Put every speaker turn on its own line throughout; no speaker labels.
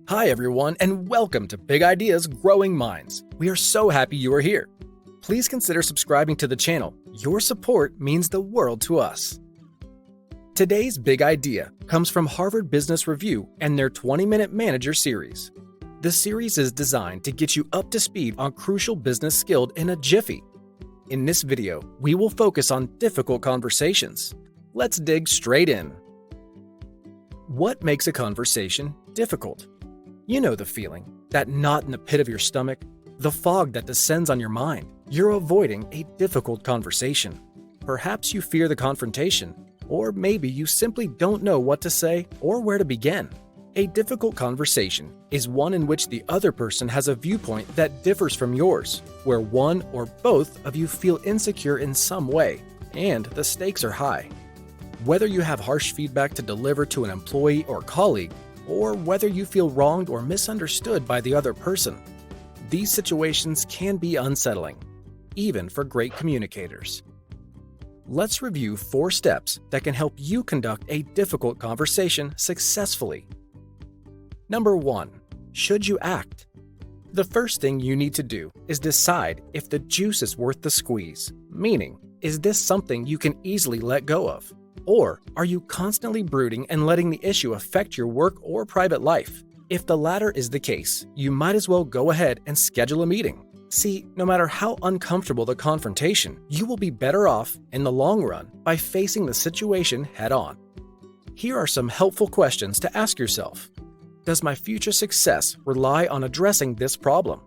Hi everyone, and welcome to Big Ideas Growing Minds. We are so happy you are here. Please consider subscribing to the channel. Your support means the world to us. Today's big idea comes from Harvard Business Review and their 20-Minute Manager series. The series is designed to get you up to speed on crucial business skills in a jiffy. In this video, we will focus on difficult conversations. Let's dig straight in. What makes a conversation difficult? You know the feeling, that knot in the pit of your stomach, the fog that descends on your mind. You're avoiding a difficult conversation. Perhaps you fear the confrontation, or maybe you simply don't know what to say or where to begin. A difficult conversation is one in which the other person has a viewpoint that differs from yours, where one or both of you feel insecure in some way, and the stakes are high. Whether you have harsh feedback to deliver to an employee or colleague, or whether you feel wronged or misunderstood by the other person, these situations can be unsettling, even for great communicators. Let's review 4 steps that can help you conduct a difficult conversation successfully. Number 1. Should you act? The first thing you need to do is decide if the juice is worth the squeeze, meaning, is this something you can easily let go of? Or are you constantly brooding and letting the issue affect your work or private life? If the latter is the case, you might as well go ahead and schedule a meeting. See, no matter how uncomfortable the confrontation, you will be better off in the long run by facing the situation head on. Here are some helpful questions to ask yourself. Does my future success rely on addressing this problem?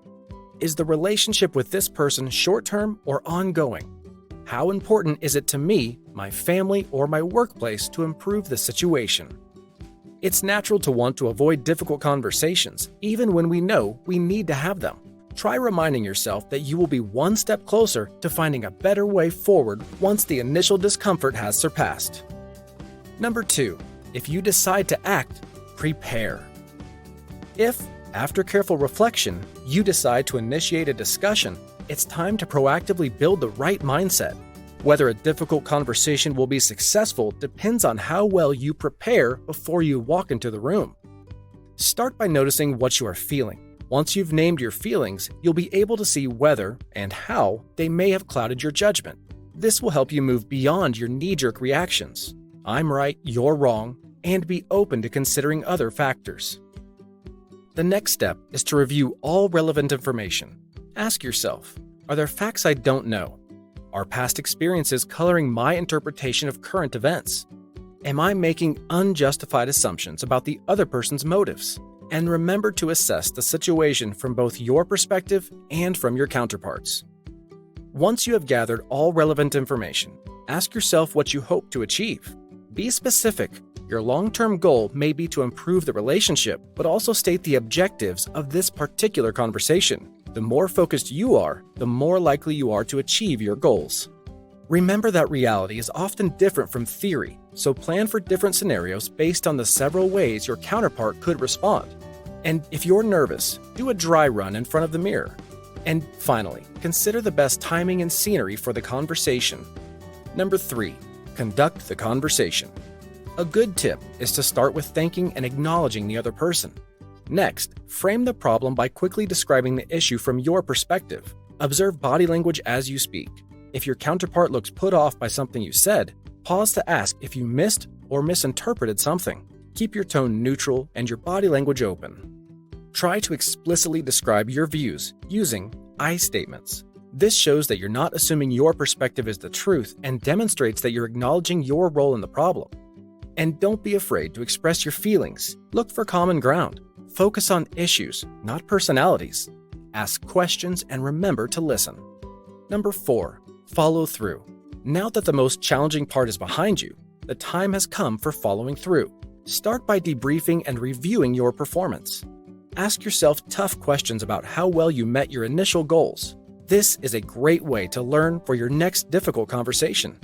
Is the relationship with this person short-term or ongoing? How important is it to me, my family, or my workplace to improve the situation? It's natural to want to avoid difficult conversations, even when we know we need to have them. Try reminding yourself that you will be one step closer to finding a better way forward once the initial discomfort has surpassed. Number 2. If you decide to act, prepare. If, after careful reflection, you decide to initiate a discussion, it's time to proactively build the right mindset. Whether a difficult conversation will be successful depends on how well you prepare before you walk into the room. Start by noticing what you are feeling. Once you've named your feelings, you'll be able to see whether and how they may have clouded your judgment. This will help you move beyond your knee-jerk reactions. I'm right, you're wrong, and be open to considering other factors. The next step is to review all relevant information. Ask yourself, are there facts I don't know? Are past experiences coloring my interpretation of current events? Am I making unjustified assumptions about the other person's motives? And remember to assess the situation from both your perspective and from your counterparts. Once you have gathered all relevant information, ask yourself what you hope to achieve. Be specific. Your long-term goal may be to improve the relationship, but also state the objectives of this particular conversation. The more focused you are, the more likely you are to achieve your goals. Remember that reality is often different from theory, so plan for different scenarios based on the several ways your counterpart could respond. And if you're nervous, do a dry run in front of the mirror. And finally, consider the best timing and scenery for the conversation. Number 3. Conduct the conversation. A good tip is to start with thanking and acknowledging the other person. Next, frame the problem by quickly describing the issue from your perspective. Observe body language as you speak. If your counterpart looks put off by something you said, pause to ask if you missed or misinterpreted something. Keep your tone neutral and your body language open. Try to explicitly describe your views using I statements. This shows that you're not assuming your perspective is the truth and demonstrates that you're acknowledging your role in the problem. And don't be afraid to express your feelings. Look for common ground. Focus on issues, not personalities. Ask questions and remember to listen. Number 4. Follow through. Now that the most challenging part is behind you, the time has come for following through. Start by debriefing and reviewing your performance. Ask yourself tough questions about how well you met your initial goals. This is a great way to learn for your next difficult conversation.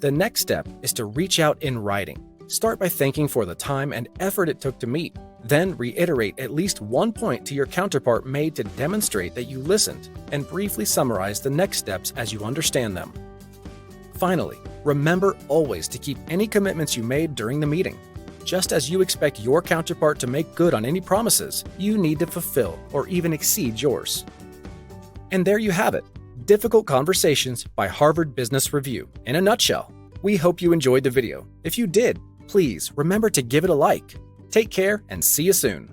The next step is to reach out in writing. Start by thanking for the time and effort it took to meet. Then reiterate at least one point to your counterpart made to demonstrate that you listened, and briefly summarize the next steps as you understand them. Finally, remember always to keep any commitments you made during the meeting. Just as you expect your counterpart to make good on any promises, you need to fulfill or even exceed yours. And there you have it, Difficult Conversations by Harvard Business Review in a nutshell. We hope you enjoyed the video. If you did, please remember to give it a like. Take care and see you soon.